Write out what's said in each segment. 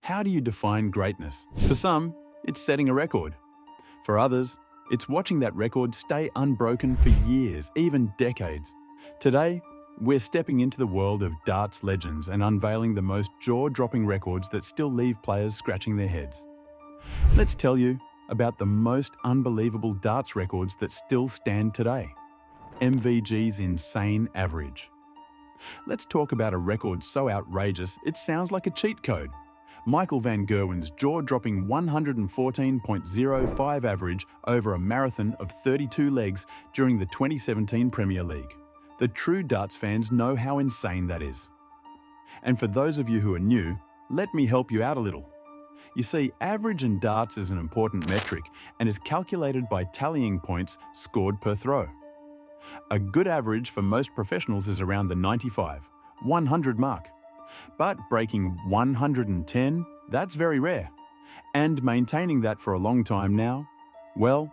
How do you define greatness? For some, it's setting a record. For others, it's watching that record stay unbroken for years, even decades. Today, we're stepping into the world of darts legends and unveiling the most jaw-dropping records that still leave players scratching their heads. Let's tell you about the most unbelievable darts records that still stand today. MVG's insane average. Let's talk about a record so outrageous it sounds like a cheat code. Michael van Gerwen's jaw-dropping 114.05 average over a marathon of 32 legs during the 2017 Premier League. The true darts fans know how insane that is. And for those of you who are new, let me help you out a little. You see, average in darts is an important metric and is calculated by tallying points scored per throw. A good average for most professionals is around the 95, 100 mark. But breaking 110, that's very rare. And maintaining that for a long time now, well,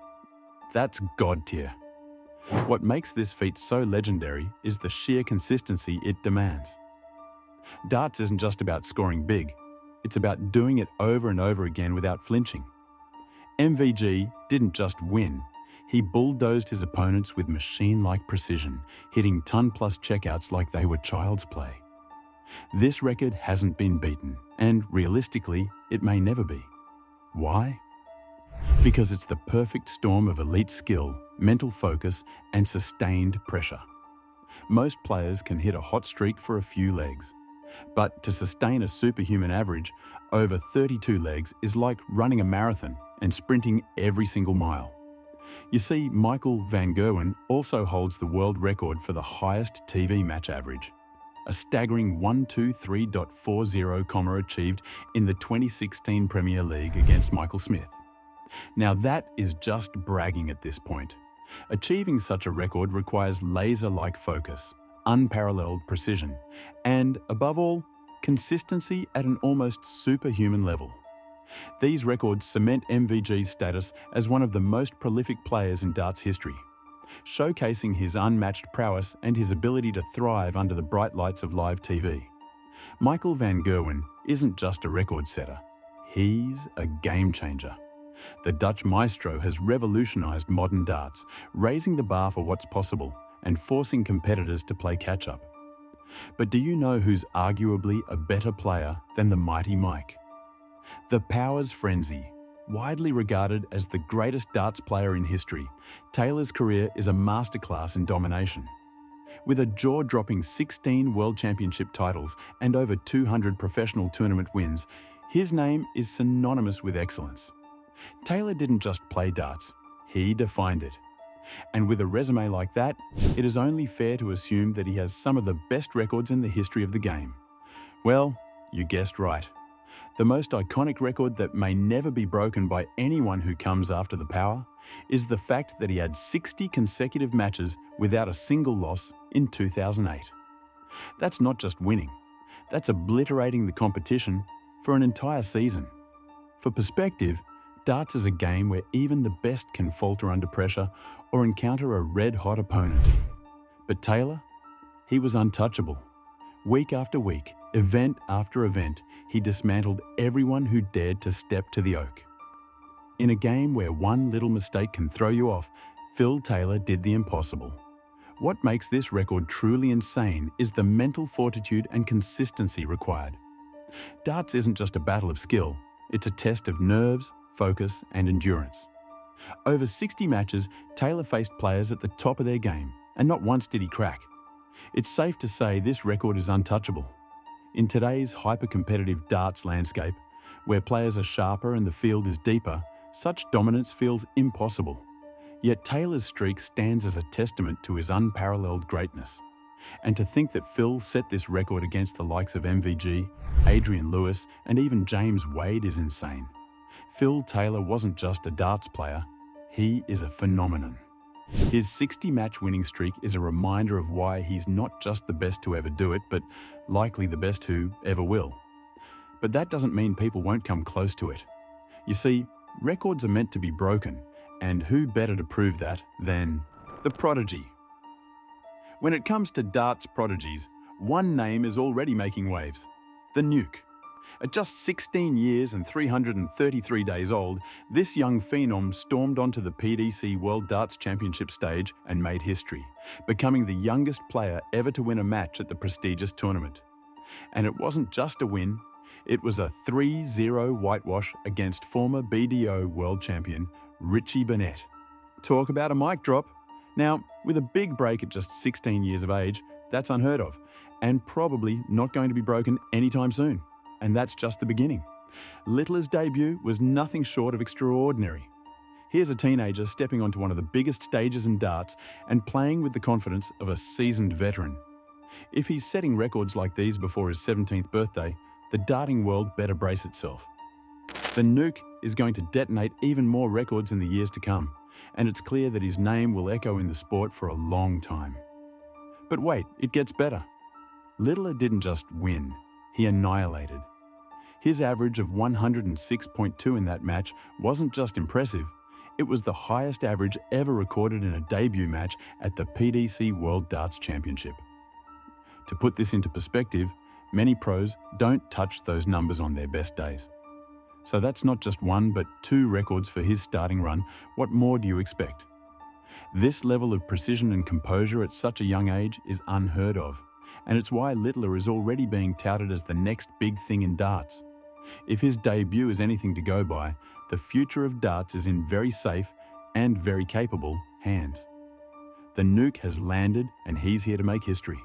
that's God tier. What makes this feat so legendary is the sheer consistency it demands. Darts isn't just about scoring big, it's about doing it over and over again without flinching. MVG didn't just win, he bulldozed his opponents with machine-like precision, hitting ton-plus checkouts like they were child's play. This record hasn't been beaten, and realistically, it may never be. Why? Because it's the perfect storm of elite skill, mental focus, and sustained pressure. Most players can hit a hot streak for a few legs, but to sustain a superhuman average over 32 legs is like running a marathon and sprinting every single mile. You see, Michael van Gerwen also holds the world record for the highest TV match average, a staggering 123.40, achieved in the 2016 Premier League against Michael Smith. Now that is just bragging at this point. Achieving such a record requires laser-like focus, unparalleled precision, and, above all, consistency at an almost superhuman level. These records cement MVG's status as one of the most prolific players in darts history, showcasing his unmatched prowess and his ability to thrive under the bright lights of live TV. Michael van Gerwen isn't just a record setter, he's a game changer. The Dutch maestro has revolutionized modern darts, raising the bar for what's possible and forcing competitors to play catch-up. But do you know who's arguably a better player than the mighty Mike? The Powers Frenzy. Widely regarded as the greatest darts player in history, Taylor's career is a masterclass in domination. With a jaw-dropping 16 World Championship titles and over 200 professional tournament wins, his name is synonymous with excellence. Taylor didn't just play darts, he defined it. And with a resume like that, it is only fair to assume that he has some of the best records in the history of the game. Well, you guessed right. The most iconic record that may never be broken by anyone who comes after the Power is the fact that he had 60 consecutive matches without a single loss in 2008. That's not just winning, that's obliterating the competition for an entire season. For perspective, darts is a game where even the best can falter under pressure or encounter a red-hot opponent. But Taylor? He was untouchable. Week after week, event after event, he dismantled everyone who dared to step to the oak. In a game where one little mistake can throw you off, Phil Taylor did the impossible. What makes this record truly insane is the mental fortitude and consistency required. Darts isn't just a battle of skill, it's a test of nerves, focus, and endurance. Over 60 matches, Taylor faced players at the top of their game, and not once did he crack. It's safe to say this record is untouchable. In today's hyper-competitive darts landscape, where players are sharper and the field is deeper, such dominance feels impossible. Yet Taylor's streak stands as a testament to his unparalleled greatness. And to think that Phil set this record against the likes of MVG, Adrian Lewis, and even James Wade is insane. Phil Taylor wasn't just a darts player, he is a phenomenon. His 60-match winning streak is a reminder of why he's not just the best to ever do it, but likely the best who ever will. But that doesn't mean people won't come close to it. You see, records are meant to be broken, and who better to prove that than the Prodigy? When it comes to darts prodigies, one name is already making waves: the Nuke. At just 16 years and 333 days old, this young phenom stormed onto the PDC World Darts Championship stage and made history, becoming the youngest player ever to win a match at the prestigious tournament. And it wasn't just a win, it was a 3-0 whitewash against former BDO world champion Richie Burnett. Talk about a mic drop. Now, with a big break at just 16 years of age, that's unheard of, and probably not going to be broken anytime soon. And that's just the beginning. Littler's debut was nothing short of extraordinary. Here's a teenager stepping onto one of the biggest stages in darts and playing with the confidence of a seasoned veteran. If he's setting records like these before his 17th birthday, the darting world better brace itself. The Nuke is going to detonate even more records in the years to come, and it's clear that his name will echo in the sport for a long time. But wait, it gets better. Littler didn't just win, he annihilated. His average of 106.2 in that match wasn't just impressive, it was the highest average ever recorded in a debut match at the PDC World Darts Championship. To put this into perspective, many pros don't touch those numbers on their best days. So that's not just one, but two records for his starting run. What more do you expect? This level of precision and composure at such a young age is unheard of, and it's why Littler is already being touted as the next big thing in darts. If his debut is anything to go by, the future of darts is in very safe and very capable hands. The Nuke has landed and he's here to make history.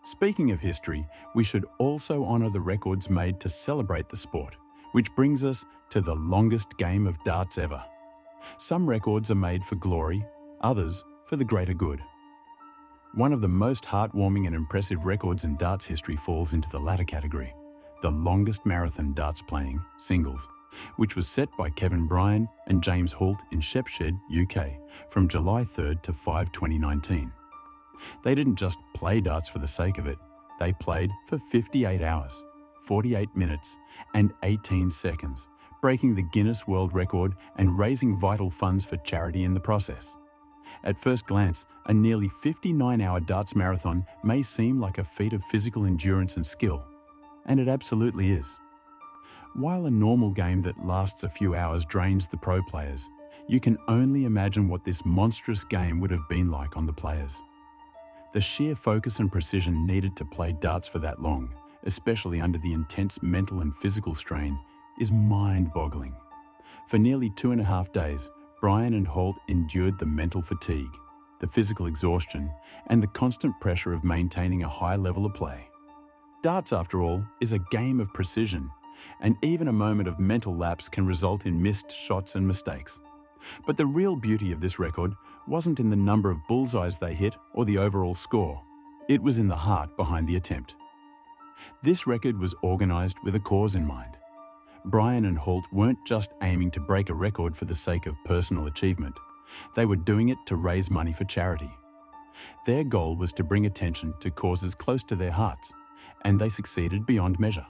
Speaking of history, we should also honour the records made to celebrate the sport, which brings us to the longest game of darts ever. Some records are made for glory, others for the greater good. One of the most heartwarming and impressive records in darts history falls into the latter category, the longest marathon darts playing, singles, which was set by Kevin Bryan and James Holt in Shepshed, UK, from July 3rd to 5/2019. They didn't just play darts for the sake of it, they played for 58 hours, 48 minutes and 18 seconds, breaking the Guinness World Record and raising vital funds for charity in the process. At first glance, a nearly 59-hour darts marathon may seem like a feat of physical endurance and skill, and it absolutely is. While a normal game that lasts a few hours drains the pro players, you can only imagine what this monstrous game would have been like on the players. The sheer focus and precision needed to play darts for that long, especially under the intense mental and physical strain, is mind-boggling. For nearly 2.5 days, Bryan and Holt endured the mental fatigue, the physical exhaustion, and the constant pressure of maintaining a high level of play. Darts, after all, is a game of precision, and even a moment of mental lapse can result in missed shots and mistakes. But the real beauty of this record wasn't in the number of bullseyes they hit or the overall score. It was in the heart behind the attempt. This record was organised with a cause in mind. Bryan and Holt weren't just aiming to break a record for the sake of personal achievement. They were doing it to raise money for charity. Their goal was to bring attention to causes close to their hearts, and they succeeded beyond measure.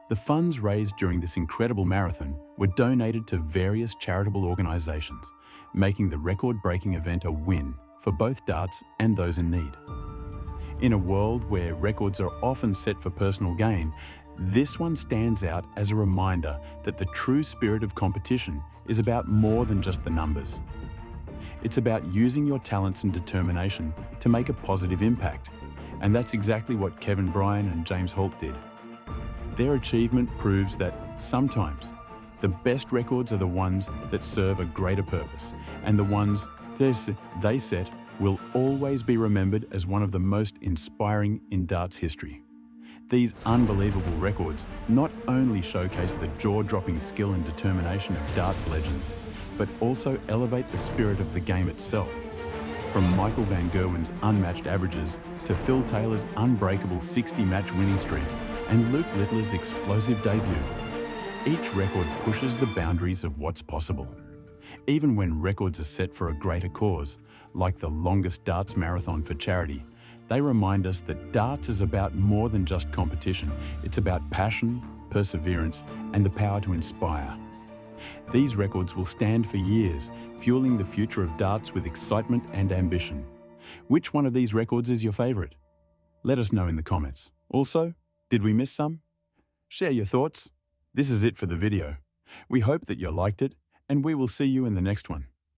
The funds raised during this incredible marathon were donated to various charitable organisations, making the record-breaking event a win for both darts and those in need. In a world where records are often set for personal gain, this one stands out as a reminder that the true spirit of competition is about more than just the numbers. It's about using your talents and determination to make a positive impact, and that's exactly what Kevin Bryan and James Holt did. Their achievement proves that sometimes the best records are the ones that serve a greater purpose, and the ones they set will always be remembered as one of the most inspiring in darts history. These unbelievable records not only showcase the jaw-dropping skill and determination of darts legends, but also elevate the spirit of the game itself. From Michael van Gerwen's unmatched averages to Phil Taylor's unbreakable 60-match winning streak and Luke Littler's explosive debut, each record pushes the boundaries of what's possible. Even when records are set for a greater cause, like the longest darts marathon for charity, they remind us that darts is about more than just competition. It's about passion, perseverance, and the power to inspire. These records will stand for years, fueling the future of darts with excitement and ambition. Which one of these records is your favourite? Let us know in the comments. Also, did we miss some? Share your thoughts. This is it for the video. We hope that you liked it, and we will see you in the next one.